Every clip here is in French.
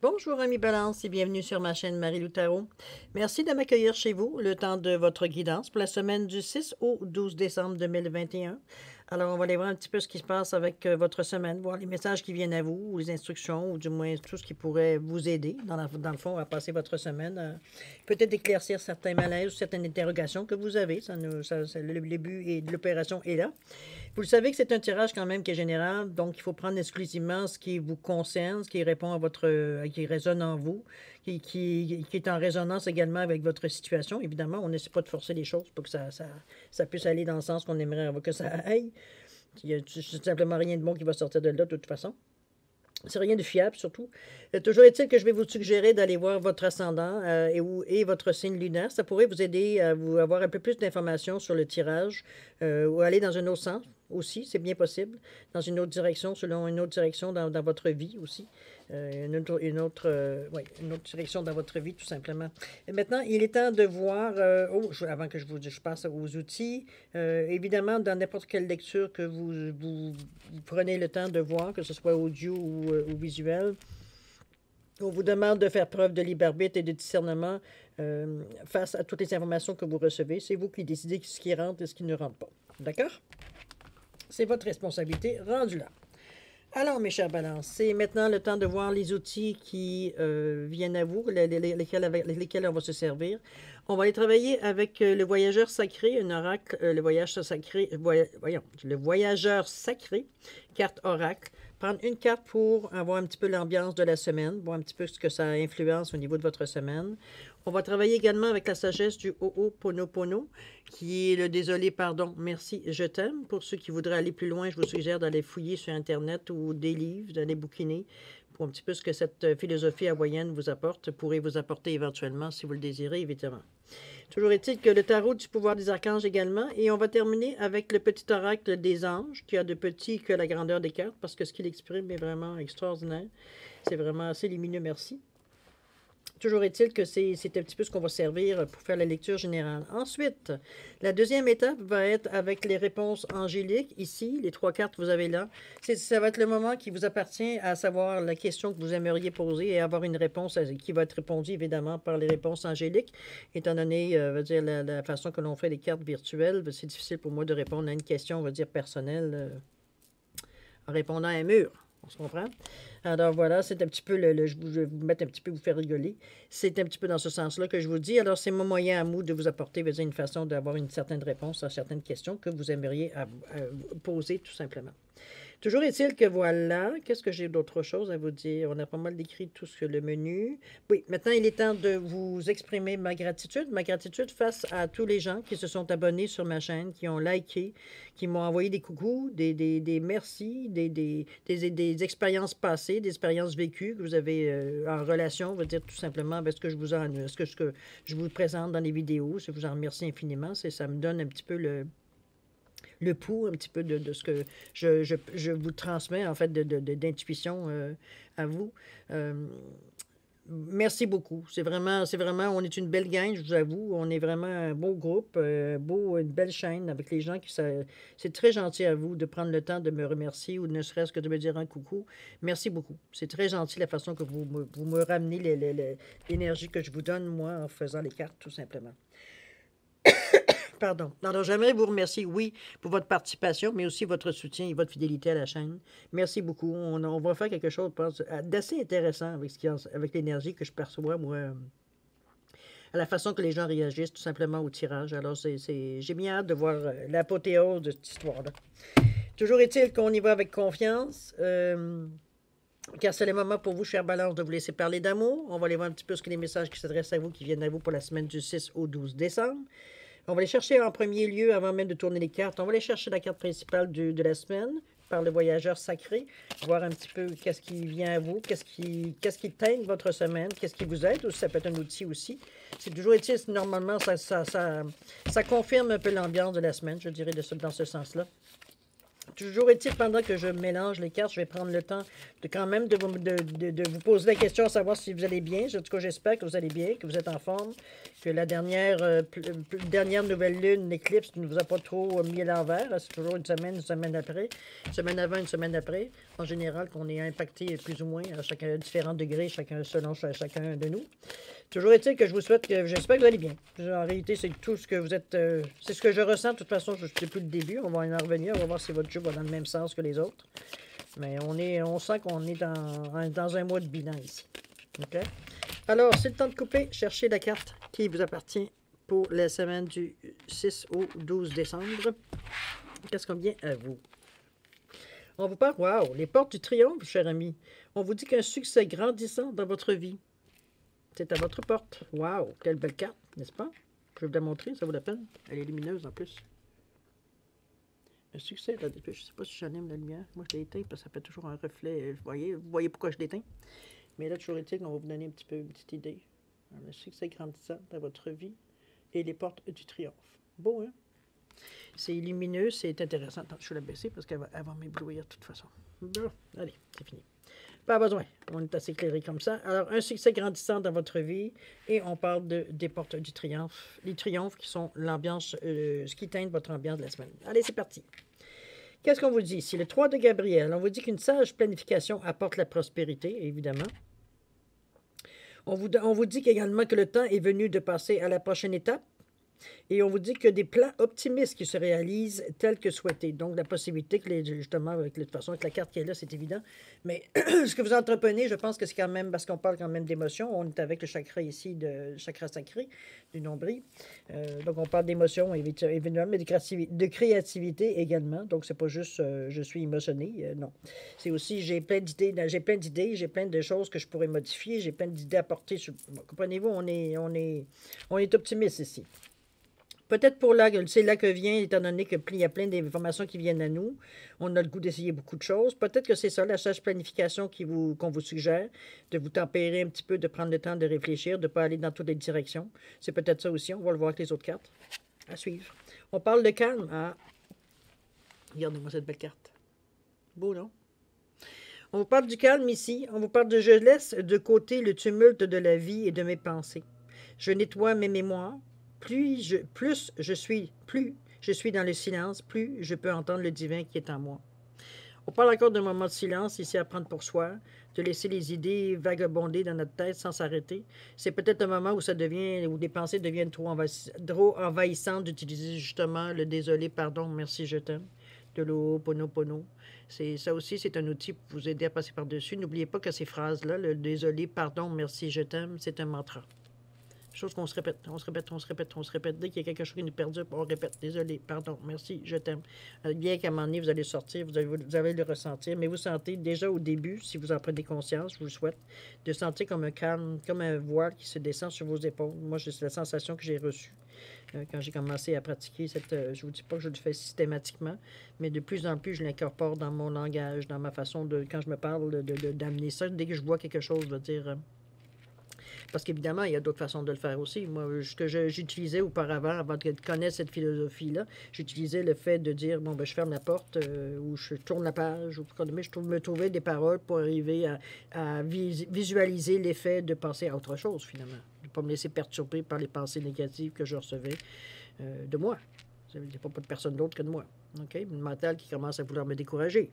Bonjour amis Balance et bienvenue sur ma chaîne Marie-Lou Tarot. Merci de m'accueillir chez vous le temps de votre guidance pour la semaine du 6 au 12 décembre 2021. Alors on va aller voir un petit peu ce qui se passe avec votre semaine, voir les messages qui viennent à vous, ou les instructions, ou du moins tout ce qui pourrait vous aider dans le fond à passer votre semaine. Peut-être éclaircir certains malaises ou certaines interrogations que vous avez. Le but de l'opération est là. Vous le savez que c'est un tirage quand même qui est général, donc il faut prendre exclusivement ce qui vous concerne, ce qui répond à qui résonne en vous, qui est en résonance également avec votre situation. Évidemment, on n'essaie pas de forcer les choses pour que ça puisse aller dans le sens qu'on aimerait que ça aille. Il n'y a tout simplement rien de bon qui va sortir de là de toute façon. C'est rien de fiable, surtout. Toujours est-il que je vais vous suggérer d'aller voir votre ascendant et votre signe lunaire. Ça pourrait vous aider à avoir un peu plus d'informations sur le tirage ou aller dans un autre sens aussi, c'est bien possible, dans une autre direction, selon une autre direction dans votre vie aussi. Une autre direction dans votre vie, tout simplement. Et maintenant, il est temps de voir, avant que je passe aux outils, évidemment, dans n'importe quelle lecture que vous prenez le temps de voir, que ce soit audio ou visuel, on vous demande de faire preuve de libre arbitre et de discernement face à toutes les informations que vous recevez. C'est vous qui décidez ce qui rentre et ce qui ne rentre pas. D'accord? C'est votre responsabilité rendue là. Alors, mes chers balances, c'est maintenant le temps de voir les outils qui viennent à vous, lesquels on va se servir. On va aller travailler avec le voyageur sacré, un oracle, le voyageur sacré, carte oracle. Prendre une carte pour avoir un petit peu l'ambiance de la semaine, voir un petit peu ce que ça influence au niveau de votre semaine. On va travailler également avec la sagesse du Ho'oponopono, qui est le désolé, pardon, merci, je t'aime. Pour ceux qui voudraient aller plus loin, je vous suggère d'aller fouiller sur Internet ou des livres, d'aller bouquiner pour un petit peu ce que cette philosophie hawaïenne vous apporte, pourrait vous apporter éventuellement, si vous le désirez, évidemment. Toujours est-il que le tarot du pouvoir des archanges également, et on va terminer avec le petit oracle des anges, qui a de petit que la grandeur des cartes, parce que ce qu'il exprime est vraiment extraordinaire. C'est vraiment assez lumineux, merci. Toujours est-il que c'est un petit peu ce qu'on va servir pour faire la lecture générale. Ensuite, la deuxième étape va être avec les réponses angéliques. Ici, les 3 cartes que vous avez là. Ça va être le moment qui vous appartient à savoir la question que vous aimeriez poser et avoir une réponse qui va être répondue évidemment par les réponses angéliques. Étant donné la façon que l'on fait les cartes virtuelles, c'est difficile pour moi de répondre à une question, on va dire, personnelle en répondant à un mur. On se comprend? Alors voilà, c'est un petit peu, je vais vous mettre un petit peu, vous faire rigoler. C'est un petit peu dans ce sens-là que je vous dis. Alors c'est mon moyen à moi de vous apporter une façon d'avoir une certaine réponse à certaines questions que vous aimeriez poser tout simplement. Toujours est-il que voilà, qu'est-ce que j'ai d'autre chose à vous dire? On a pas mal décrit tout ce que le menu. Oui, maintenant il est temps de vous exprimer ma gratitude. Ma gratitude face à tous les gens qui se sont abonnés sur ma chaîne, qui ont liké, qui m'ont envoyé des coucous, des merci, des expériences passées, des expériences vécues que vous avez en relation, on va dire tout simplement avec ce que ce que je vous présente dans les vidéos. Je vous en remercie infiniment. Ça me donne un petit peu le pouls un petit peu de ce que je vous transmets, en fait, d'intuition à vous. Merci beaucoup. C'est vraiment, on est une belle gang, je vous avoue. On est vraiment un beau groupe, une belle chaîne avec les gens c'est très gentil à vous de prendre le temps de me remercier ou ne serait-ce que de me dire un coucou. Merci beaucoup. C'est très gentil la façon que vous me ramenez l'énergie que je vous donne, moi, en faisant les cartes, tout simplement. Pardon. Alors, j'aimerais vous remercier, oui, pour votre participation, mais aussi votre soutien et votre fidélité à la chaîne. Merci beaucoup. On va faire quelque chose, je pense, d'assez intéressant avec l'énergie que je perçois, moi, à la façon que les gens réagissent tout simplement au tirage. Alors, j'ai bien hâte de voir l'apothéose de cette histoire-là. Toujours est-il qu'on y va avec confiance. Car c'est le moment pour vous, chère Balance, de vous laisser parler d'amour. On va aller voir un petit peu ce que les messages qui s'adressent à vous, qui viennent à vous pour la semaine du 6 au 12 décembre. On va aller chercher en premier lieu, avant même de tourner les cartes, on va aller chercher la carte principale de la semaine par le voyageur sacré, voir un petit peu qu'est-ce qui vient à vous, qu'est-ce qui teigne votre semaine, qu'est-ce qui vous aide, ou ça peut être un outil aussi. C'est toujours utile, normalement, ça confirme un peu l'ambiance de la semaine, je dirais, dans ce sens-là. Toujours est-il, pendant que je mélange les cartes, je vais prendre le temps de quand même de vous poser la question, à savoir si vous allez bien. En tout cas, j'espère que vous allez bien, que vous êtes en forme, que la dernière nouvelle lune, l'éclipse, ne vous a pas trop mis à l'envers. C'est toujours une semaine après, une semaine avant, une semaine après. En général, qu'on est impacté plus ou moins à chacun, à différents degrés, selon chacun de nous. Toujours est-il que je vous souhaite que j'espère que vous allez bien. En réalité, c'est tout ce que vous êtes. C'est ce que je ressens. De toute façon, je ne sais plus le début. On va en revenir. On va voir si votre jeu va dans le même sens que les autres. Mais on sent qu'on est dans un mois de bilan ici. OK? Alors, c'est le temps de couper. Cherchez la carte qui vous appartient pour la semaine du 6 au 12 décembre. Qu'est-ce qu'on vient à vous? On vous parle, wow, les portes du triomphe, cher ami. On vous dit qu'un succès grandissant dans votre vie. C'est à votre porte. Wow, quelle belle carte, n'est-ce pas? Je vais vous la montrer, ça vaut la peine. Elle est lumineuse en plus. Un succès, là, je ne sais pas si j'allume la lumière. Moi, je l'ai éteint parce que ça fait toujours un reflet. Vous voyez pourquoi je l'éteins. Mais là, toujours est-il qu'on va vous donner un petit peu une petite idée. Un succès grandissant dans votre vie et les portes du triomphe. Beau, hein? C'est lumineux, c'est intéressant. Attends, je vais la baisser parce qu'elle va m'éblouir de toute façon. Bon, allez, c'est fini. Pas besoin. On est assez éclairé comme ça. Alors, un succès grandissant dans votre vie. Et on parle des portes du triomphe. Les triomphes qui sont l'ambiance, ce qui teinte votre ambiance de la semaine. Allez, c'est parti. Qu'est-ce qu'on vous dit ici? Le 3 de Gabriel. On vous dit qu'une sage planification apporte la prospérité, évidemment. On vous dit également que le temps est venu de passer à la prochaine étape. Et on vous dit que des plans optimistes qui se réalisent tels que souhaités. Donc, la possibilité que, justement, de toute façon, avec la carte qui est là, c'est évident. Mais ce que vous entreprenez, je pense que c'est quand même, parce qu'on parle quand même d'émotions, on est avec le chakra ici, le chakra sacré, du nombril. Donc, on parle d'émotions, évidemment, mais de créativité également. Donc, c'est pas juste je suis émotionné, non. C'est aussi, j'ai plein d'idées, j'ai plein de choses que je pourrais modifier, j'ai plein d'idées à porter. Comprenez-vous, on est optimiste ici. Peut-être c'est là que vient, étant donné qu'il y a plein d'informations qui viennent à nous. On a le goût d'essayer beaucoup de choses. Peut-être que c'est ça, la sage planification qu'on vous suggère, de vous tempérer un petit peu, de prendre le temps de réfléchir, de ne pas aller dans toutes les directions. C'est peut-être ça aussi. On va le voir avec les autres cartes. À suivre. On parle de calme. Ah, regardez-moi cette belle carte. Beau, non? On vous parle du calme ici. On vous parle de je laisse de côté le tumulte de la vie et de mes pensées. Je nettoie mes mémoires. Plus je suis dans le silence, plus je peux entendre le divin qui est en moi. On parle encore d'un moment de silence ici à prendre pour soi, de laisser les idées vagabonder dans notre tête sans s'arrêter. C'est peut-être un moment où des pensées deviennent trop envahissantes d'utiliser justement le désolé, pardon, merci, je t'aime, de l'Ho'oponopono. Ça aussi, c'est un outil pour vous aider à passer par-dessus. N'oubliez pas que ces phrases-là, le désolé, pardon, merci, je t'aime, c'est un mantra. Chose qu'on se répète, on se répète, on se répète, on se répète. Dès qu'il y a quelque chose qui nous perdure, on répète. Désolé, pardon, merci, je t'aime. Bien qu'à un moment donné, vous allez sortir, vous allez le ressentir, mais vous sentez déjà au début, si vous en prenez conscience, je vous le souhaite, de sentir comme un calme, comme un voile qui se descend sur vos épaules. Moi, c'est la sensation que j'ai reçue quand j'ai commencé à pratiquer je vous dis pas que je le fais systématiquement, mais de plus en plus, je l'incorpore dans mon langage, dans ma façon quand je me parle, d'amener ça. Dès que je vois quelque chose, je veux dire... Parce qu'évidemment, il y a d'autres façons de le faire aussi. Moi, ce que j'utilisais auparavant, avant de connaître cette philosophie-là, j'utilisais le fait de dire, bon, ben, je ferme la porte ou je tourne la page, ou je me trouvais des paroles pour arriver à visualiser l'effet de penser à autre chose, finalement. De ne pas me laisser perturber par les pensées négatives que je recevais de moi. Il n'y a pas de personne d'autre que de moi. OK? Une mentale qui commence à vouloir me décourager.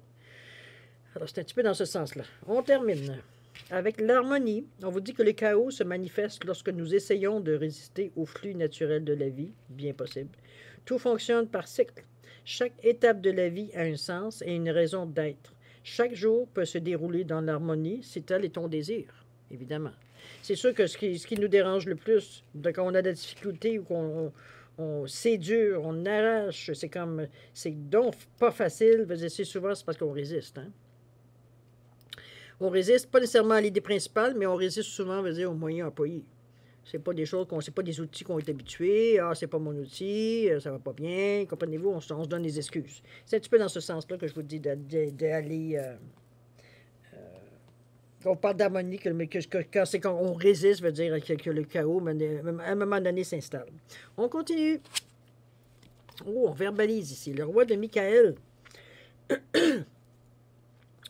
Alors, c'est un petit peu dans ce sens-là. On termine. Avec l'harmonie, on vous dit que le chaos se manifeste lorsque nous essayons de résister au flux naturel de la vie, bien possible. Tout fonctionne par cycle. Chaque étape de la vie a un sens et une raison d'être. Chaque jour peut se dérouler dans l'harmonie si tel est ton désir, évidemment. C'est sûr que ce qui nous dérange le plus, quand on a des difficultés ou c'est dur, on arrache, c'est donc pas facile, c'est souvent c'est parce qu'on résiste, hein? On résiste pas nécessairement à l'idée principale, mais on résiste souvent, aux moyens employés. C'est pas des choses c'est pas des outils qu'on est habitués. Ah, c'est pas mon outil, ça va pas bien. Comprenez-vous, on se donne des excuses. C'est un petit peu dans ce sens-là que je vous dis d'aller. On parle d'harmonie, quand on résiste, veut dire que le chaos, à un moment donné, s'installe. On continue. Oh, on verbalise ici. Le roi de Michael.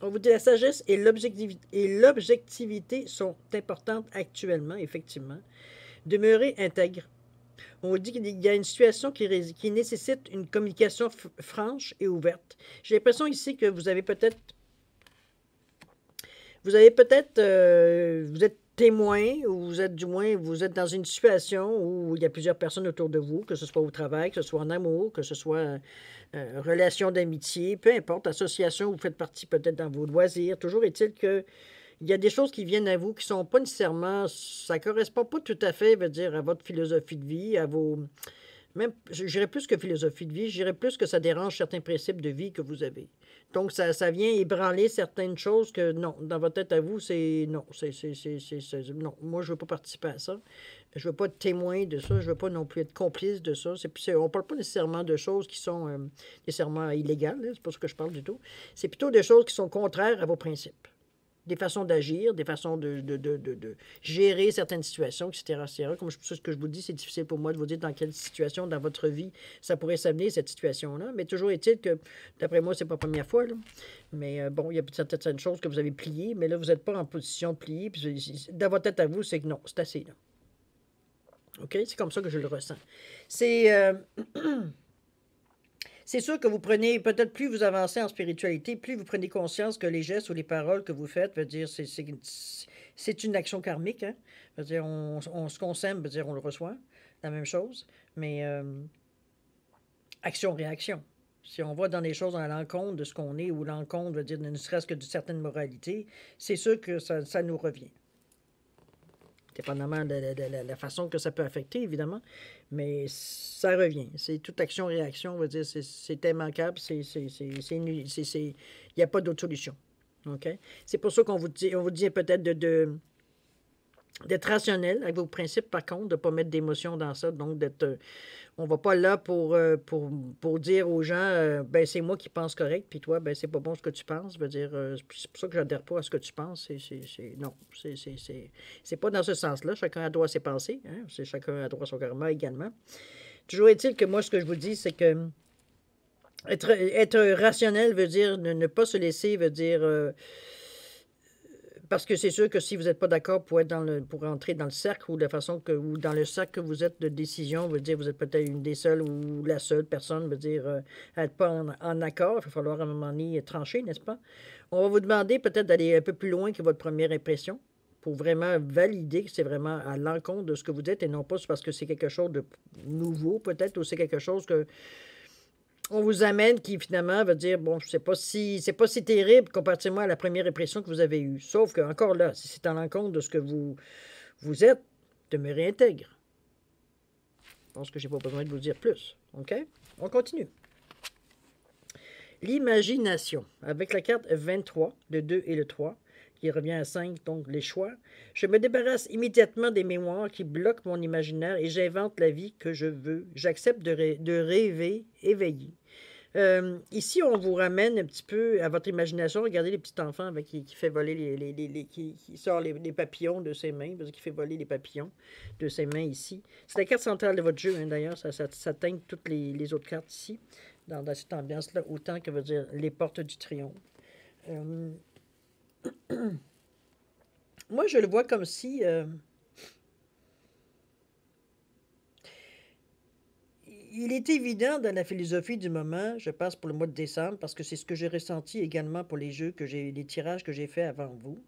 On vous dit la sagesse et l'objectivité sont importantes actuellement, effectivement. Demeurez intègre. On vous dit qu'il y a une situation qui nécessite une communication franche et ouverte. J'ai l'impression ici que vous êtes témoin, ou vous êtes du moins, vous êtes dans une situation où il y a plusieurs personnes autour de vous, que ce soit au travail, que ce soit en amour, que ce soit relation d'amitié, peu importe, association, vous faites partie peut-être dans vos loisirs. Toujours est-il que il y a des choses qui viennent à vous qui sont pas nécessairement, ça correspond pas tout à fait, veut dire, à votre philosophie de vie, à vos, même, je dirais plus que philosophie de vie, je dirais plus que ça dérange certains principes de vie que vous avez. Donc, ça vient ébranler certaines choses que, non, dans votre tête à vous, c'est, non, non, moi, je veux pas participer à ça. Je veux pas être témoin de ça, je veux pas non plus être complice de ça. On parle pas nécessairement de choses qui sont nécessairement illégales, là, c'est pas ce que je parle du tout. C'est plutôt des choses qui sont contraires à vos principes. Des façons d'agir, des façons de gérer certaines situations, etc., etc. Comme ce que je vous dis, c'est difficile pour moi de vous dire dans quelle situation dans votre vie ça pourrait s'amener, cette situation-là. Mais toujours est-il que, d'après moi, c'est pas la première fois, là. Mais bon, il y a peut-être certaines choses que vous avez pliées, mais là, vous n'êtes pas en position de plier. Puis dans votre tête à vous, c'est que non, c'est assez, là. OK? C'est comme ça que je le ressens. C'est... C'est sûr que vous prenez, peut-être plus vous avancez en spiritualité, plus vous prenez conscience que les gestes ou les paroles que vous faites, veut dire, c'est une action karmique. Hein? Veut dire, ce qu'on sème, veut dire, on le reçoit. La même chose. Mais action-réaction. Si on va dans des choses à l'encontre de ce qu'on est ou l'encontre, veut dire, ne serait-ce que de certaines moralités, c'est sûr que ça nous revient. Dépendamment de la façon que ça peut affecter, évidemment. Mais ça revient. C'est toute action-réaction, on va dire, c'est immanquable, il n'y a pas d'autre solution. OK? C'est pour ça qu'on vous dit peut-être d'être rationnel avec vos principes, par contre, de ne pas mettre d'émotion dans ça. Donc, on ne va pas là pour dire aux gens, ben c'est moi qui pense correct, puis toi, ben c'est pas bon ce que tu penses. Veut dire, c'est pour ça que je n'adhère pas à ce que tu penses. Non, c'est pas dans ce sens-là. Chacun a droit à ses pensées. Hein? Chacun a droit à son karma également. Toujours est-il que moi, ce que je vous dis, c'est que être rationnel veut dire ne pas se laisser, veut dire... parce que c'est sûr que si vous n'êtes pas d'accord pour entrer dans le cercle ou ou dans le cercle que vous êtes de décision, veut dire vous êtes peut-être une des seules ou la seule personne, veut dire à être pas en accord, il va falloir à un moment donné trancher, n'est-ce pas? On va vous demander peut-être d'aller un peu plus loin que votre première impression pour vraiment valider que c'est vraiment à l'encontre de ce que vous dites et non pas parce que c'est quelque chose de nouveau peut-être ou c'est quelque chose que on vous amène qui, finalement, veut dire, bon, c'est pas si terrible comparativement à la première impression que vous avez eue. Sauf que, encore là, si c'est à l'encontre de ce que vous êtes, demeurez intègre. Je pense que j'ai pas besoin de vous dire plus. OK? On continue. L'imagination. Avec la carte 23, le 2 et le 3, qui revient à 5, donc les choix. Je me débarrasse immédiatement des mémoires qui bloquent mon imaginaire et j'invente la vie que je veux. J'accepte de rêver éveillé. Ici, on vous ramène un petit peu à votre imagination. Regardez les petits enfants avec qui fait voler qui sort les papillons de ses mains, parce qu'il fait voler les papillons de ses mains ici. C'est la carte centrale de votre jeu, hein, d'ailleurs. Ça teinte toutes les autres cartes ici, dans cette ambiance-là, autant que veut dire les portes du triomphe. Moi, je le vois comme si... il est évident dans la philosophie du moment, je passe pour le mois de décembre, parce que c'est ce que j'ai ressenti également pour les les tirages que j'ai faits avant vous.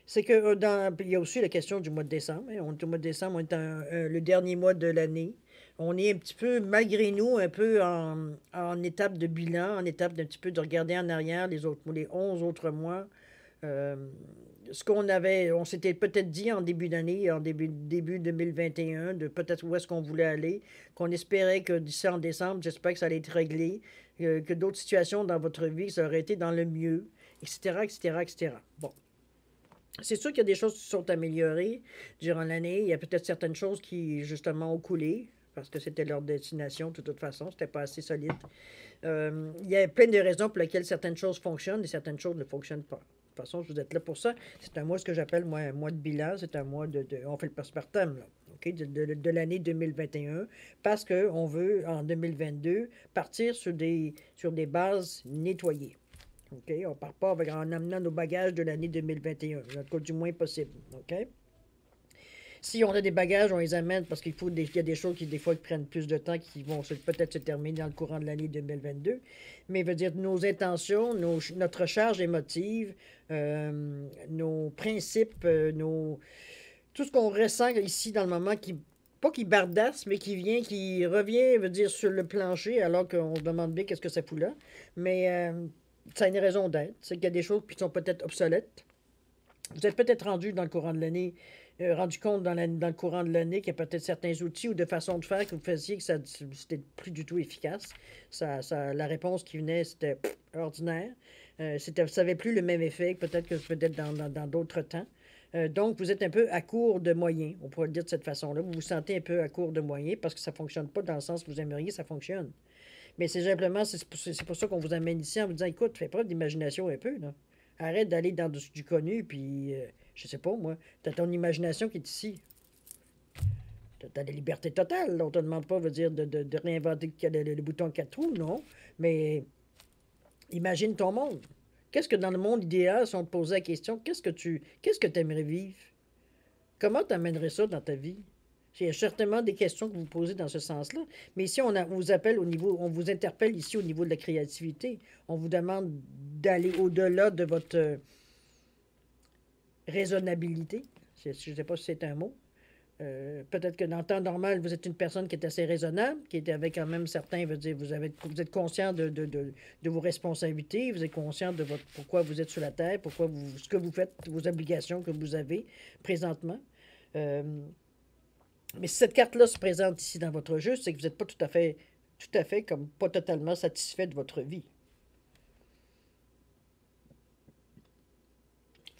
C'est que il y a aussi la question du mois de décembre. Hein. On est au mois de décembre, on est le dernier mois de l'année. On est un petit peu, malgré nous, un peu en étape de bilan, en étape d'un petit peu de regarder en arrière les 11 autres mois. Ce on s'était peut-être dit en début d'année, en début 2021, de peut-être où est-ce qu'on voulait aller, qu'on espérait que d'ici en décembre, j'espère que ça allait être réglé, que d'autres situations dans votre vie, ça aurait été dans le mieux, etc., etc., etc. Bon. C'est sûr qu'il y a des choses qui sont améliorées durant l'année. Il y a peut-être certaines choses qui, justement, ont coulé, parce que c'était leur destination, de toute façon, c'était pas assez solide. Il y a plein de raisons pour lesquelles certaines choses fonctionnent et certaines choses ne fonctionnent pas. toute façon, vous êtes là pour ça. C'est un mois, ce que j'appelle moi, un mois de bilan. C'est un mois on fait le postpartum, là, OK, de l'année 2021, parce qu'on veut, en 2022, partir sur des bases nettoyées. OK? On ne part pas en amenant nos bagages de l'année 2021, en tout cas du moins possible. OK? Si on a des bagages, on les amène parce qu'il y a des choses qui, des fois, qui prennent plus de temps, qui vont peut-être se terminer dans le courant de l'année 2022. Mais veut dire nos intentions, notre charge émotive, nos principes, tout ce qu'on ressent ici dans le moment, pas qui bardasse, mais qui revient, veut dire, sur le plancher, alors qu'on se demande bien qu'est-ce que ça fout là. Mais ça a une raison d'être. C'est qu'il y a des choses qui sont peut-être obsolètes. Vous êtes peut-être rendu dans le courant de l'année, rendu compte dans le courant de l'année qu'il y a peut-être certains outils ou de façons de faire que vous faisiez que c'était plus du tout efficace. La réponse qui venait, c'était ordinaire. Ça n'avait plus le même effet peut-être dans d'autres temps. Donc, vous êtes un peu à court de moyens, on pourrait le dire de cette façon-là. Vous vous sentez un peu à court de moyens parce que ça ne fonctionne pas dans le sens que vous aimeriez, ça fonctionne. Mais c'est simplement, c'est pour ça qu'on vous amène ici en vous disant, écoute, fais preuve d'imagination un peu, là. Arrête d'aller dans du connu, puis, je sais pas, moi, t'as ton imagination qui est ici. T'as la liberté totale, là. On te demande pas, veut dire, de réinventer le bouton 4 trous, non. Mais imagine ton monde. Qu'est-ce que dans le monde idéal, si on te posait la question, qu'est-ce que tu aimerais vivre? Comment tu amènerais ça dans ta vie? Il y a certainement des questions que vous posez dans ce sens-là. Mais ici, on vous appelle on vous interpelle ici au niveau de la créativité. On vous demande d'aller au-delà de votre raisonnabilité. Je ne sais pas si c'est un mot. Peut-être que dans le temps normal, vous êtes une personne qui est assez raisonnable, qui est avec quand même certains, veut dire, vous êtes conscient de vos responsabilités, vous êtes conscient de pourquoi vous êtes sur la terre, ce que vous faites, vos obligations que vous avez présentement. Mais si cette carte-là se présente ici dans votre jeu, c'est que vous n'êtes pas tout à fait comme pas totalement satisfait de votre vie.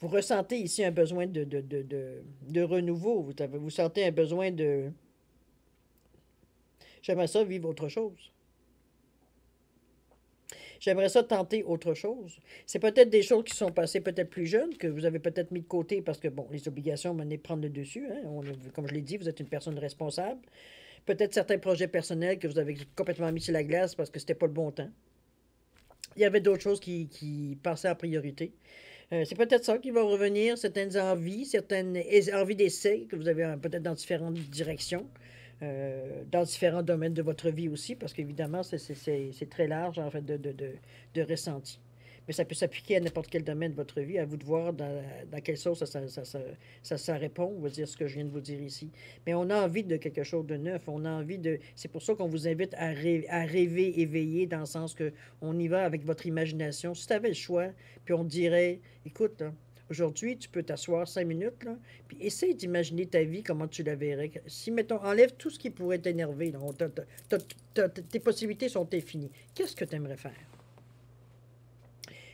Vous ressentez ici un besoin de renouveau. Vous sentez un besoin de... J'aimerais ça vivre autre chose. J'aimerais ça tenter autre chose. C'est peut-être des choses qui sont passées peut-être plus jeunes, que vous avez peut-être mis de côté parce que, bon, les obligations menaient prendre le dessus. Hein? Comme je l'ai dit, vous êtes une personne responsable. Peut-être certains projets personnels que vous avez complètement mis sur la glace parce que c'était pas le bon temps. Il y avait d'autres choses qui passaient en priorité. C'est peut-être ça qui va revenir, certaines envies d'essai que vous avez peut-être dans différentes directions, dans différents domaines de votre vie aussi, parce qu'évidemment, c'est très large en fait de ressenti. Mais ça peut s'appliquer à n'importe quel domaine de votre vie, à vous de voir dans quelle sauce ça répond, on va dire ce que je viens de vous dire ici. Mais on a envie de quelque chose de neuf, on a envie de... C'est pour ça qu'on vous invite à rêver éveillé, dans le sens que on y va avec votre imagination. Si tu avais le choix, puis on te dirait, écoute, là, aujourd'hui, tu peux t'asseoir 5 minutes, là, puis essaye d'imaginer ta vie, comment tu la verrais. Si, mettons, enlève tout ce qui pourrait t'énerver, là, tes possibilités sont infinies. Qu'est-ce que tu aimerais faire?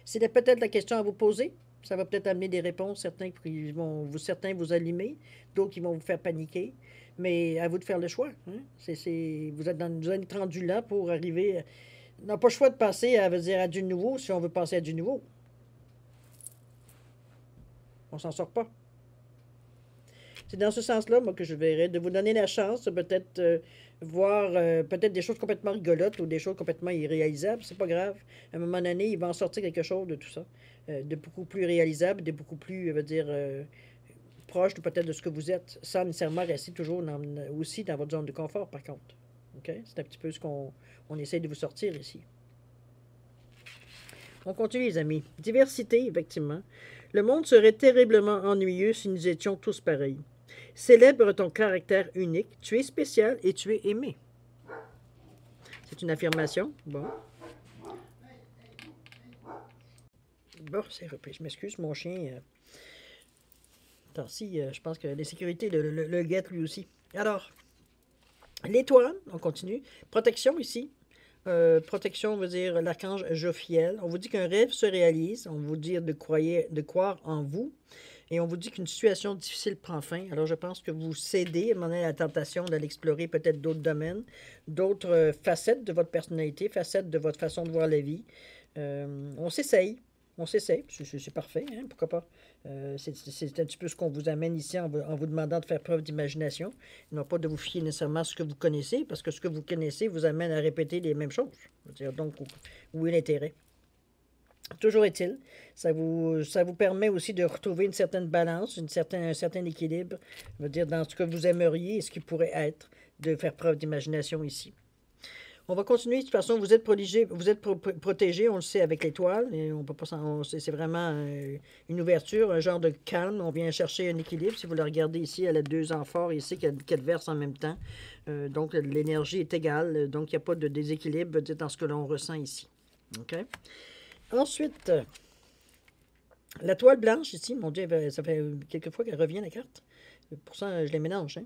C'est peut-être la question à vous poser. Ça va peut-être amener des réponses, certains qui vont vous allumer, d'autres qui vont vous faire paniquer. Mais à vous de faire le choix. Hein? Vous êtes rendu là pour arriver. On n'a pas le choix de passer à du nouveau si on veut passer à du nouveau. On s'en sort pas. C'est dans ce sens-là, moi, que je verrais, de vous donner la chance de peut-être voir peut-être des choses complètement rigolotes ou des choses complètement irréalisables. C'est pas grave. À un moment donné, il va en sortir quelque chose de tout ça. De beaucoup plus réalisable, de beaucoup plus, proche peut-être de ce que vous êtes, sans nécessairement rester toujours aussi dans votre zone de confort, par contre. OK? C'est un petit peu ce qu'on essaie de vous sortir ici. On continue, les amis. Diversité, effectivement. Le monde serait terriblement ennuyeux si nous étions tous pareils. Célèbre ton caractère unique. Tu es spécial et tu es aimé. C'est une affirmation. Bon. Bon, c'est repris. Je m'excuse, mon chien. Attends, si, je pense que l'insécurité le guette lui aussi. Alors, l'étoile, on continue. Protection ici. Protection veut dire l'archange Jophiel. On vous dit qu'un rêve se réalise. On vous dit de croire en vous. Et on vous dit qu'une situation difficile prend fin. Alors, je pense que vous cédez à la tentation d'aller explorer peut-être d'autres domaines, d'autres facettes de votre personnalité, facettes de votre façon de voir la vie. On s'essaye. On s'essaie, c'est parfait, hein, pourquoi pas. C'est un petit peu ce qu'on vous amène ici en vous demandant de faire preuve d'imagination, non pas de vous fier nécessairement à ce que vous connaissez, parce que ce que vous connaissez vous amène à répéter les mêmes choses. Je veux dire, donc, où est l'intérêt? Toujours est-il, ça vous permet aussi de retrouver une certaine balance, un certain équilibre, je veux dire, dans ce que vous aimeriez et ce qui pourrait être, de faire preuve d'imagination ici. On va continuer. De toute façon, vous êtes protégé, on le sait, avec l'étoile. Et on peut pas c'est vraiment une ouverture, un genre de calme. On vient chercher un équilibre. Si vous la regardez ici, elle a deux amphores ici qu'elle verse en même temps. Donc, l'énergie est égale. Donc, il n'y a pas de déséquilibre dans ce que l'on ressent ici. OK? Ensuite, la toile blanche ici, mon Dieu, ça fait quelques fois qu'elle revient, la carte. Pour ça, je les mélange. Hein?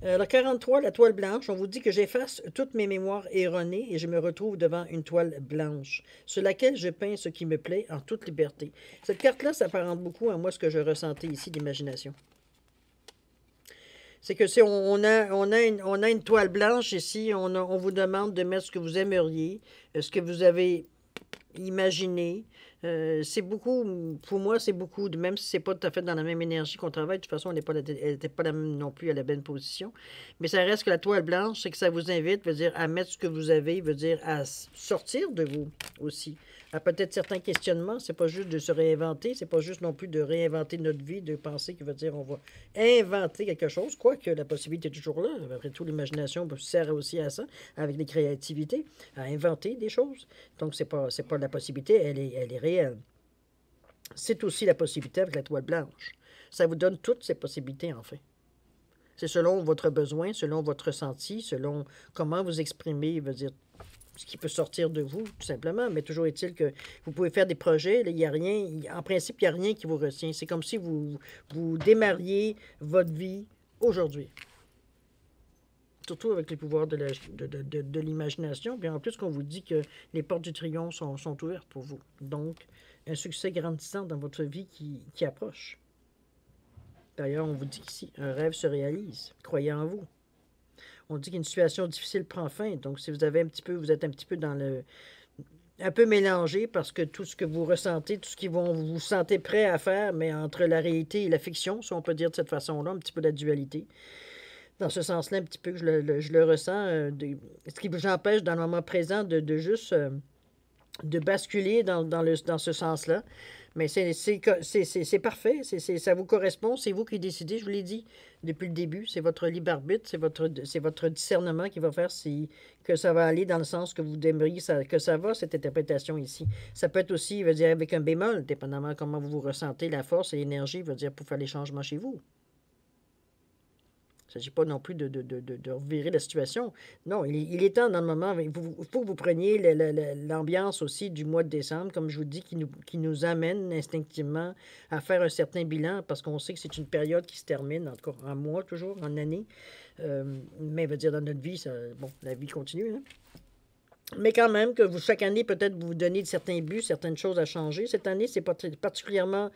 Le 43, la toile blanche, on vous dit que j'efface toutes mes mémoires erronées et je me retrouve devant une toile blanche, sur laquelle je peins ce qui me plaît en toute liberté. Cette carte-là s'apparente beaucoup à moi ce que je ressentais ici d'imagination. C'est que si on a une toile blanche ici, on vous demande de mettre ce que vous aimeriez, ce que vous avez imaginé. C'est beaucoup, pour moi, c'est beaucoup, même si c'est pas tout à fait dans la même énergie qu'on travaille, de toute façon, elle n'était pas non plus à la bonne position. Mais ça reste que la toile blanche, c'est que ça vous invite, veut dire, à mettre ce que vous avez, veut dire, à sortir de vous aussi. À peut-être certains questionnements, c'est pas juste de se réinventer, c'est pas juste non plus de réinventer notre vie, de penser qu'il veut dire on va inventer quelque chose, quoique la possibilité est toujours là. Après tout, l'imagination sert aussi à ça, avec des créativités, à inventer des choses. Donc, c'est pas la possibilité, elle est réelle. C'est aussi la possibilité avec la toile blanche. Ça vous donne toutes ces possibilités, en fait. C'est selon votre besoin, selon votre ressenti, selon comment vous exprimez, veut dire, ce qui peut sortir de vous, tout simplement. Mais toujours est-il que vous pouvez faire des projets, il n'y a rien, en principe, il n'y a rien qui vous retient. C'est comme si vous démarriez votre vie aujourd'hui. Surtout avec les pouvoirs de l'imagination. Bien en plus, qu'on vous dit que les portes du triomphe sont ouvertes pour vous. Donc, un succès grandissant dans votre vie qui approche. D'ailleurs, on vous dit qu'ici, un rêve se réalise. Croyez en vous. On dit qu'une situation difficile prend fin. Donc, si vous avez vous êtes un petit peu dans le... un peu mélangé parce que tout ce que vous ressentez, tout ce qui vous sentez prêt à faire, mais entre la réalité et la fiction, si on peut dire de cette façon-là, un petit peu de la dualité. Dans ce sens-là, un petit peu, je le ressens. Ce qui vous empêche, dans le moment présent, de juste de basculer dans ce sens-là. Mais c'est parfait, ça vous correspond, c'est vous qui décidez, je vous l'ai dit depuis le début, c'est votre libre arbitre, c'est votre discernement qui va faire que ça va aller dans le sens que vous aimeriez que ça va, cette interprétation ici. Ça peut être aussi, veut dire, avec un bémol, dépendamment de comment vous ressentez la force et l'énergie, veut dire, pour faire les changements chez vous. Il ne s'agit pas non plus de revirer la situation. Non, il est temps dans le moment. Il faut que vous preniez l'ambiance aussi du mois de décembre, comme je vous dis, qui nous amène instinctivement à faire un certain bilan, parce qu'on sait que c'est une période qui se termine, en tout cas en mois toujours, en année. Mais veut dire dans notre vie, la vie continue. Hein? Mais quand même, que chaque année, peut-être vous donnez certains buts, certaines choses à changer. Cette année, c'est particulièrement...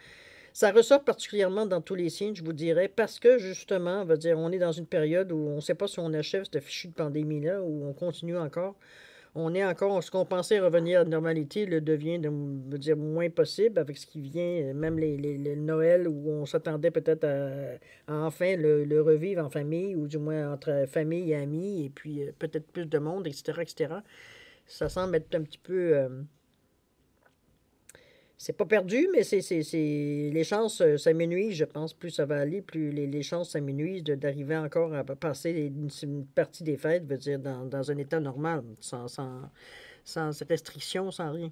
Ça ressort particulièrement dans tous les signes, je vous dirais, parce que justement, on est dans une période où on ne sait pas si on achève cette fichue de pandémie-là, ou on continue encore. On est encore, ce qu'on pensait revenir à la normalité le devient, moins possible avec ce qui vient, même le Noël, où on s'attendait peut-être à enfin le revivre en famille, ou du moins entre famille et amis, et puis peut-être plus de monde, etc., etc. Ça semble être un petit peu... c'est pas perdu, mais les chances s'amenuisent, je pense. Plus ça va aller, plus les chances s'amenuisent d'arriver encore à passer une partie des fêtes, veut dire, dans un état normal, sans restriction, sans rien.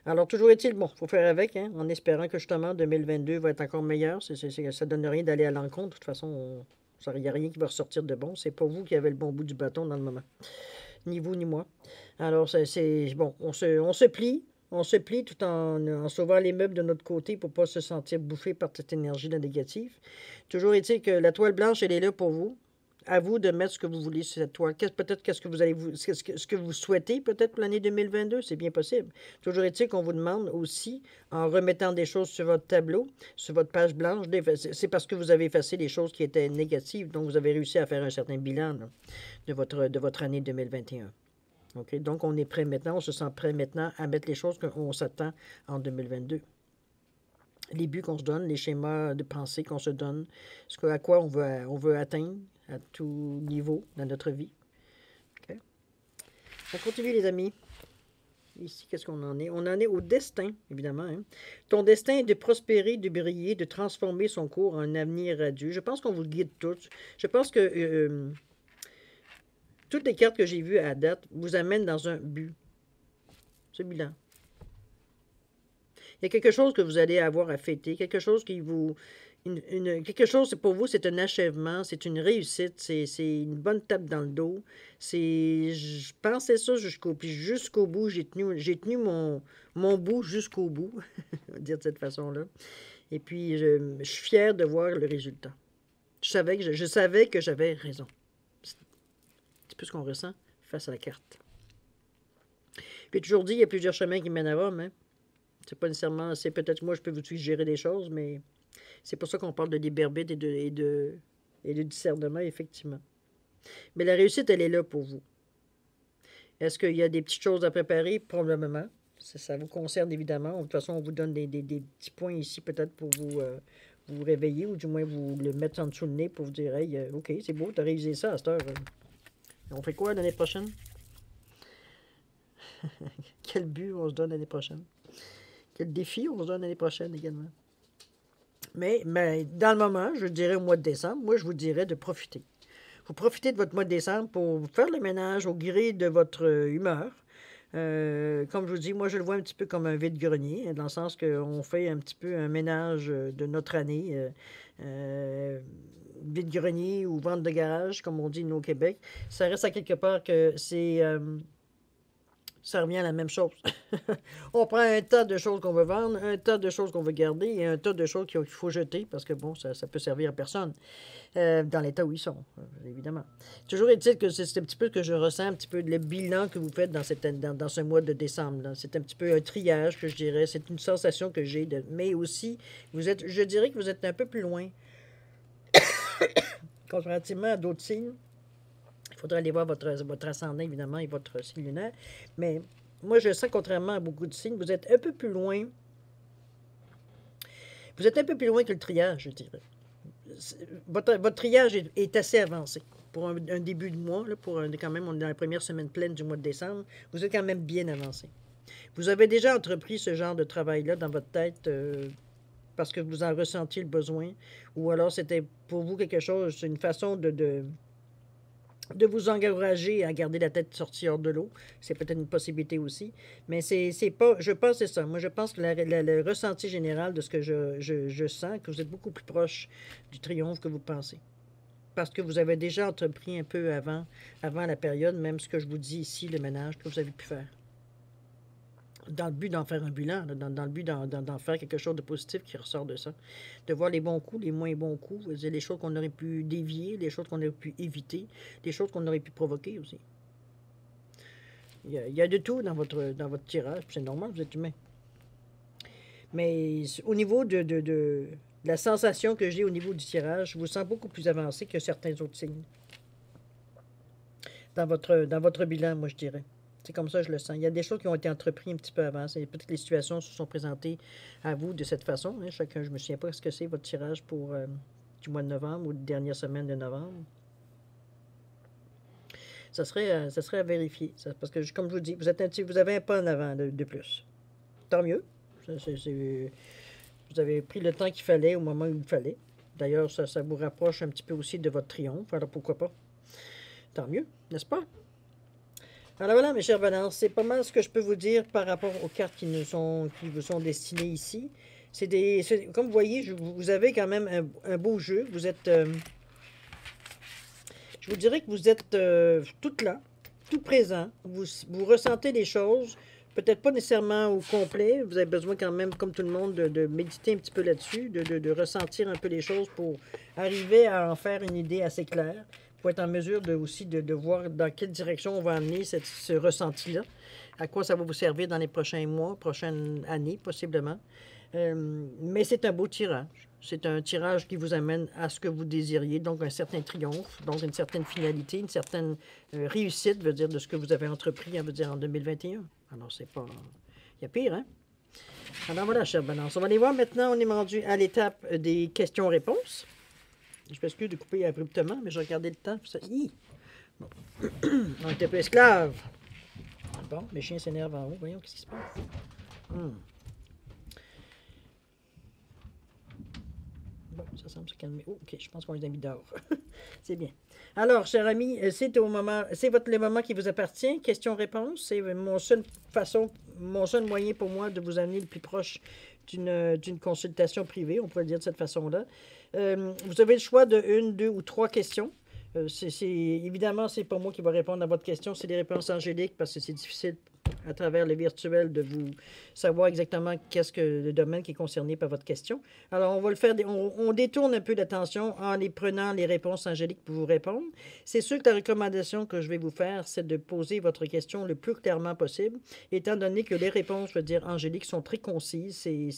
Alors, toujours est-il, il faut faire avec, hein, en espérant que justement 2022 va être encore meilleur. Ça ne donne rien d'aller à l'encontre. De toute façon, il n'y a rien qui va ressortir de bon. C'est pas vous qui avez le bon bout du bâton dans le moment. Ni vous, ni moi. Alors, on se plie. On se plie tout en sauvant les meubles de notre côté pour ne pas se sentir bouffé par cette énergie-là négative. Toujours est-il que la toile blanche, elle est là pour vous. À vous de mettre ce que vous voulez sur cette toile. Peut-être ce que vous souhaitez peut-être pour l'année 2022, c'est bien possible. Toujours est-il qu'on vous demande aussi, en remettant des choses sur votre tableau, sur votre page blanche, c'est parce que vous avez effacé les choses qui étaient négatives, donc vous avez réussi à faire un certain bilan là, de votre année 2021. OK? Donc, on est prêt maintenant, on se sent prêt maintenant à mettre les choses qu'on s'attend en 2022. Les buts qu'on se donne, les schémas de pensée qu'on se donne, à quoi on veut atteindre à tout niveau dans notre vie. OK? On continue, les amis. Ici, qu'est-ce qu'on en est? On en est au destin, évidemment. Hein? Ton destin est de prospérer, de briller, de transformer son cours en un avenir radieux. Je pense qu'on vous guide tous. Je pense que toutes les cartes que j'ai vues à date vous amènent dans un but. Celui-là. Il y a quelque chose que vous allez avoir à fêter, quelque chose qui vous... quelque chose, pour vous, c'est un achèvement, c'est une réussite, c'est une bonne tape dans le dos. Je pensais ça jusqu'au bout, j'ai tenu mon bout jusqu'au bout, on va dire de cette façon-là. Et puis, je suis fière de voir le résultat. Je savais que j'avais raison. C'est un petit peu ce qu'on ressent face à la carte. Puis toujours dit, il y a plusieurs chemins qui mènent à Rome, hein. C'est pas nécessairement, c'est peut-être que moi je peux vous suggérer des choses, mais c'est pour ça qu'on parle de liberté et de discernement, effectivement. Mais la réussite, elle est là pour vous. Est-ce qu'il y a des petites choses à préparer? Probablement. Ça vous concerne évidemment. De toute façon, on vous donne des petits points ici, peut-être pour vous réveiller, ou du moins vous le mettre en dessous le nez pour vous dire, hey, OK, c'est beau, tu as réalisé ça à cette heure. On fait quoi l'année prochaine? Quel but on se donne l'année prochaine? Quel défi on se donne l'année prochaine également? Mais dans le moment, je dirais au mois de décembre, moi je vous dirais de profiter. Vous profitez de votre mois de décembre pour faire le ménage au gré de votre humeur. Comme je vous dis, moi je le vois un petit peu comme un vide-grenier, dans le sens qu'on fait un petit peu un ménage de notre année. Vide-grenier ou vente de garage, comme on dit nous au Québec. Ça reste à quelque part que ça revient à la même chose. On prend un tas de choses qu'on veut vendre, un tas de choses qu'on veut garder et un tas de choses qu'il faut jeter parce que, bon, ça peut servir à personne dans l'état où ils sont, évidemment. Toujours est-il que c'est un petit peu ce que je ressens, un petit peu le bilan que vous faites dans ce mois de décembre. C'est un petit peu un triage que je dirais. C'est une sensation que j'ai. Mais aussi, je dirais que vous êtes un peu plus loin. Comparativement à d'autres signes. Il faudra aller voir votre ascendant, évidemment, et votre signe lunaire. Mais moi, je sens, contrairement à beaucoup de signes, vous êtes un peu plus loin. Vous êtes un peu plus loin que le triage, je dirais. Votre triage est assez avancé. Pour un début de mois, là, quand même, on est dans la première semaine pleine du mois de décembre, vous êtes quand même bien avancé. Vous avez déjà entrepris ce genre de travail-là dans votre tête parce que vous en ressentiez le besoin, ou alors c'était pour vous quelque chose, une façon de vous encourager à garder la tête sortie hors de l'eau. C'est peut-être une possibilité aussi. Mais c'est pas... Je pense que c'est ça. Moi, je pense que le ressenti général de ce que je sens, que vous êtes beaucoup plus proche du triomphe que vous pensez. Parce que vous avez déjà entrepris un peu avant la période, même ce que je vous dis ici, le ménage que vous avez pu faire. Dans le but d'en faire un bilan, dans le but d'en faire quelque chose de positif qui ressort de ça. De voir les bons coups, les moins bons coups, les choses qu'on aurait pu dévier, les choses qu'on aurait pu éviter, les choses qu'on aurait pu provoquer aussi. Il y a de tout dans votre tirage, c'est normal, vous êtes humain. Mais au niveau de la sensation que j'ai au niveau du tirage, je vous sens beaucoup plus avancé que certains autres signes. Dans votre bilan, moi, je dirais. C'est comme ça que je le sens. Il y a des choses qui ont été entreprises un petit peu avant. Peut-être que les situations se sont présentées à vous de cette façon. Hein. Chacun, je ne me souviens pas ce que c'est votre tirage pour du mois de novembre ou de dernière semaine de novembre. Ça serait à vérifier. Parce que, comme je vous dis, vous avez un pas en avant de plus. Tant mieux. Vous avez pris le temps qu'il fallait au moment où il fallait. D'ailleurs, ça vous rapproche un petit peu aussi de votre triomphe. Alors pourquoi pas? Tant mieux, n'est-ce pas? Alors voilà, mes chers balances, c'est pas mal ce que je peux vous dire par rapport aux cartes qui vous sont destinées ici. Comme vous voyez, vous avez quand même un beau jeu. Vous êtes... je vous dirais que vous êtes tout là, tout présent. Vous ressentez les choses, peut-être pas nécessairement au complet. Vous avez besoin quand même, comme tout le monde, de méditer un petit peu là-dessus, de ressentir un peu les choses pour arriver à en faire une idée assez claire. Pour être en mesure aussi de voir dans quelle direction on va amener ce ressenti-là, à quoi ça va vous servir dans les prochains mois, prochaines années, possiblement. Mais c'est un beau tirage. C'est un tirage qui vous amène à ce que vous désiriez, donc un certain triomphe, donc une certaine finalité, une certaine réussite, veut dire, de ce que vous avez entrepris, veut dire, en 2021. Alors, c'est pas... Il y a pire, hein? Alors voilà, chère Balance. On va aller voir maintenant, on est rendu à l'étape des questions-réponses. Je m'excuse de couper abruptement, mais je regardais le temps. Ça... Bon. On est un peu esclaves. Bon, mes chiens s'énervent en haut. Voyons, qu'est-ce qui se passe. Bon, ça semble se calmer. Oh, OK, je pense qu'on les a mis dehors. C'est bien. Alors, cher ami, c'est le moment qui vous appartient. Question-réponse. C'est mon seul moyen pour moi de vous amener le plus proche d'une consultation privée, on pourrait le dire de cette façon-là. Vous avez le choix de une, deux ou trois questions. Évidemment, c'est pas moi qui va répondre à votre question, c'est des réponses angéliques parce que c'est difficile à travers le virtuel de vous savoir exactement qu'est-ce que le domaine qui est concerné par votre question. Alors, on va le faire, on détourne un peu l'attention en les prenant les réponses angéliques pour vous répondre. C'est sûr que la recommandation que je vais vous faire, c'est de poser votre question le plus clairement possible, étant donné que les réponses, je veux dire, angéliques, sont très concises, c'est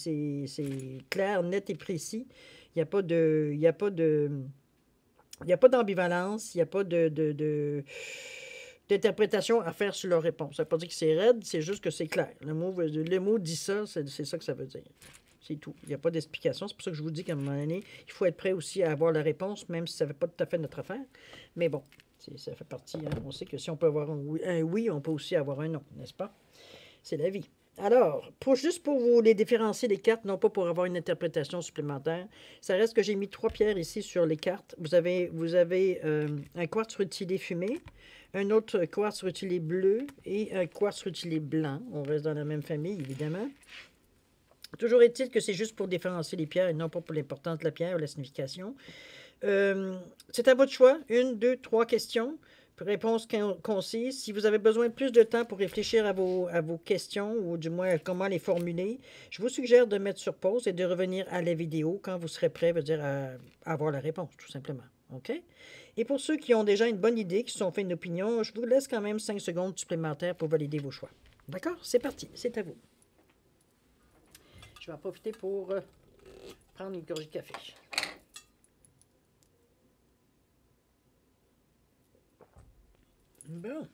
clair, net et précis. Il n'y a pas de... Il n'y a pas de... Il n'y a pas d'ambivalence, il n'y a pas d'interprétation à faire sur leur réponse. Ça ne veut pas dire que c'est raide, c'est juste que c'est clair. Le mot dit ça, c'est ça que ça veut dire. C'est tout. Il n'y a pas d'explication. C'est pour ça que je vous dis qu'à un moment donné, il faut être prêt aussi à avoir la réponse, même si ça ne fait pas tout à fait notre affaire. Mais bon, ça fait partie. Hein. On sait que si on peut avoir un oui, on peut aussi avoir un non, n'est-ce pas? C'est la vie. Alors, juste pour vous les différencier les cartes, non pas pour avoir une interprétation supplémentaire, ça reste que j'ai mis 3 pierres ici sur les cartes. Vous avez un quartz rutilé fumé, un autre quartz rutilé bleu et un quartz rutilé blanc. On reste dans la même famille, évidemment. Toujours est-il que c'est juste pour différencier les pierres et non pas pour l'importance de la pierre ou la signification. C'est à votre choix. 1, 2, 3 questions. Réponse concise. Si vous avez besoin de plus de temps pour réfléchir à vos questions, ou du moins à comment les formuler, je vous suggère de mettre sur pause et de revenir à la vidéo quand vous serez prêt, à avoir la réponse, tout simplement. OK? Et pour ceux qui ont déjà une bonne idée, qui se sont fait une opinion, je vous laisse quand même 5 secondes supplémentaires pour valider vos choix. D'accord? C'est parti. C'est à vous. Je vais en profiter pour prendre une gorgée de café. Bon.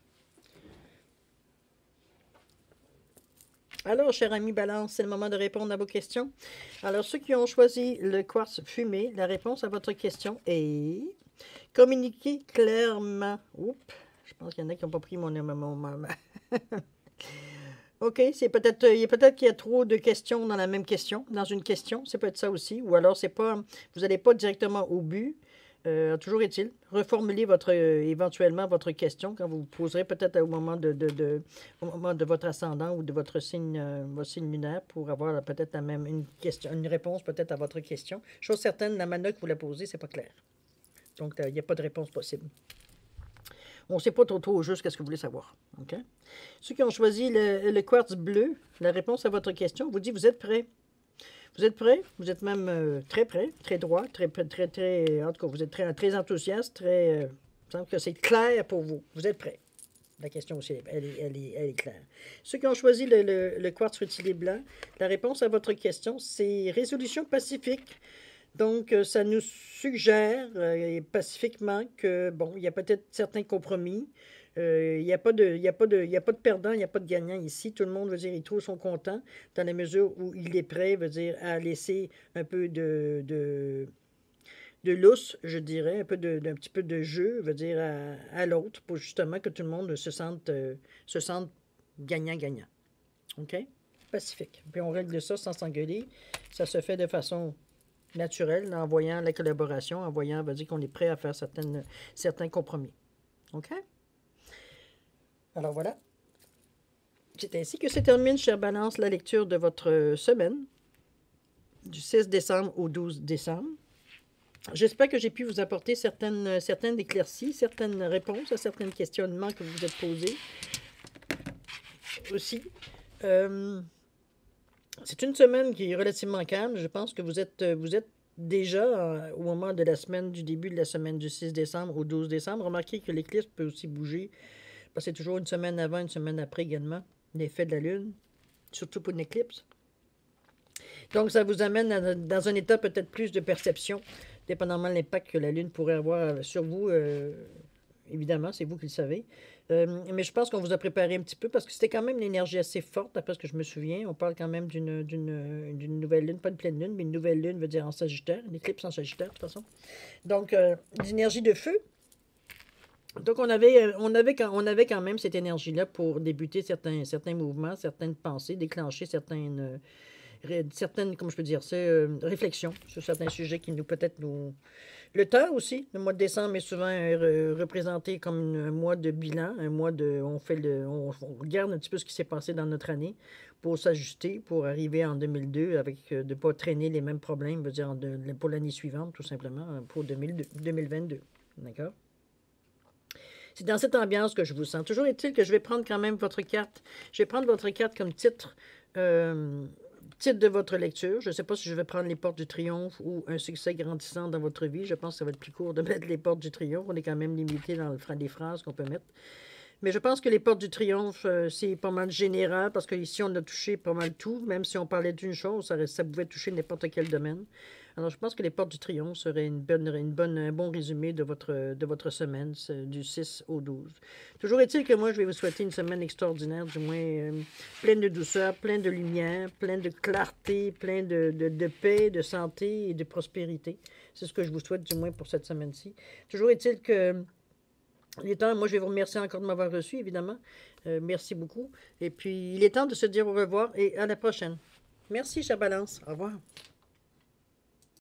Alors, cher ami Balance, c'est le moment de répondre à vos questions. Alors, ceux qui ont choisi le quartz fumé, la réponse à votre question est communiquer clairement. Oups, je pense qu'il y en a qui n'ont pas pris mon OK, c'est peut-être qu'il y a trop de questions dans la même question, dans une question, c'est peut-être ça aussi, ou alors vous n'allez pas directement au but. Toujours est-il, reformulez éventuellement votre question quand vous poserez peut-être au moment au moment de votre ascendant ou de votre signe lunaire pour avoir peut-être une réponse peut-être à votre question. Chose certaine, la manière que vous la posez, c'est pas clair. Donc, il n'y a pas de réponse possible. On ne sait pas trop juste ce que vous voulez savoir. OK? Ceux qui ont choisi le quartz bleu, la réponse à votre question vous dit vous êtes prêts. Vous êtes prêts? Vous êtes même très prêts, très droit, très, en tout cas, vous êtes très enthousiaste, il me semble que c'est clair pour vous. Vous êtes prêts. La question aussi, elle est claire. Ceux qui ont choisi le quartz rutilé blanc, la réponse à votre question, c'est résolution pacifique. Donc, ça nous suggère pacifiquement que, bon, il y a peut-être certains compromis. Il n'y a pas de perdant, il n'y a pas de gagnant ici. Tout le monde, veut dire, il trouve son content dans la mesure où il est prêt, veut dire, à laisser un peu de lousse, je dirais, d'un petit peu de jeu, veut dire, à l'autre, pour justement que tout le monde se sente gagnant-gagnant. OK? Pacifique. Puis on règle ça sans s'engueuler. Ça se fait de façon naturelle, en voyant la collaboration, en voyant, veut dire qu'on est prêt à faire certains compromis. OK? Alors voilà. C'est ainsi que se termine, chère Balance, la lecture de votre semaine, du 6 décembre au 12 décembre. J'espère que j'ai pu vous apporter certaines éclaircies, certaines réponses à certains questionnements que vous vous êtes posés. Aussi, c'est une semaine qui est relativement calme. Je pense que vous êtes déjà au moment de la semaine, du début de la semaine du 6 décembre au 12 décembre. Remarquez que l'éclipse peut aussi bouger. Parce que c'est toujours une semaine avant, une semaine après également, l'effet de la Lune, surtout pour une éclipse. Donc, ça vous amène dans un état peut-être plus de perception, dépendamment de l'impact que la Lune pourrait avoir sur vous. Évidemment, c'est vous qui le savez. Mais je pense qu'on vous a préparé un petit peu parce que c'était quand même une énergie assez forte, d'après ce que je me souviens. On parle quand même d'une nouvelle lune, pas une pleine lune, mais une nouvelle lune veut dire en Sagittaire, une éclipse en Sagittaire, de toute façon. Donc, d'énergie de feu. Donc, on avait quand même cette énergie-là pour débuter certains mouvements, certaines pensées, déclencher certaines, comment je peux dire, réflexions sur certains sujets qui nous, peut-être, nous. Le temps aussi, le mois de décembre est souvent représenté comme un mois de bilan, un mois de. On regarde un petit peu ce qui s'est passé dans notre année pour s'ajuster, pour arriver en 2002 avec de ne pas traîner les mêmes problèmes, veut dire, pour l'année suivante, tout simplement, pour 2022. D'accord? C'est dans cette ambiance que je vous sens. Toujours est-il que je vais prendre quand même votre carte. Je vais prendre votre carte comme titre. Titre de votre lecture. Je ne sais pas si je vais prendre les portes du triomphe ou un succès grandissant dans votre vie. Je pense que ça va être plus court de mettre les portes du triomphe. On est quand même limité dans les phrases qu'on peut mettre. Mais je pense que les portes du triomphe, c'est pas mal général parce qu'ici, on a touché pas mal tout. Même si on parlait d'une chose, ça pouvait toucher n'importe quel domaine. Alors, je pense que les portes du triomphe seraient un bon résumé de votre semaine, du 6 au 12. Toujours est-il que moi, je vais vous souhaiter une semaine extraordinaire, du moins pleine de douceur, pleine de lumière, pleine de clarté, pleine de paix, de santé et de prospérité. C'est ce que je vous souhaite, du moins pour cette semaine-ci. Toujours est-il que il est temps, moi je vais vous remercier encore de m'avoir reçu, évidemment. Merci beaucoup. Et puis, il est temps de se dire au revoir et à la prochaine. Merci, chère Balance. Au revoir.